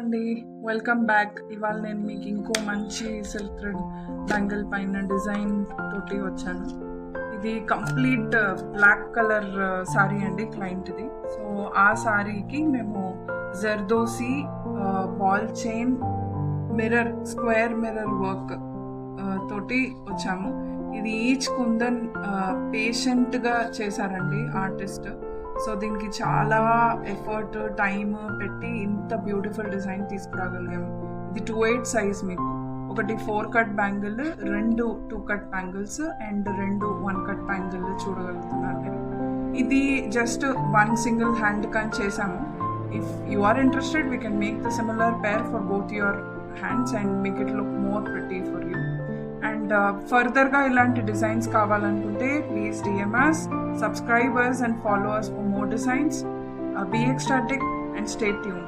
అండి, welcome back. ఇవాళ నేను మీకు ఇంకో మంచి సిల్క్ థ్రెడ్ బ్యాంగిల్ పైన డిజైన్ తోటి వచ్చాను. ఇది కంప్లీట్ బ్లాక్ కలర్ శారీ అండి క్లయింట్ది. సో ఆ శారీకి మేము zardozi ball chain mirror square mirror work తోటి వచ్చాము. ఇది ఈచ్ కుందన్ పేషెంట్గా చేశారండి ఆర్టిస్ట్. సో దీనికి చాలా ఎఫర్ట్ టైం పెట్టి ఇంత బ్యూటిఫుల్ డిజైన్ తీసుకురాగలిగాము. ఇది 2/8 సైజ్, మీకు ఒకటి 4 cut bangle, 2 2 cut bangles and 2 1 cut bangle చూడగలుగుతున్నారు మీరు. ఇది జస్ట్ 1 సింగిల్ హ్యాండ్ కానీ చేసాము. If you are interested we can make the similar pair for both your hands and make it look more pretty for you. And ఫర్దర్గా ఇలాంటి designs కావాలనుకుంటే please DM us, subscribe us and follow us for more designs. Be ecstatic and stay tuned.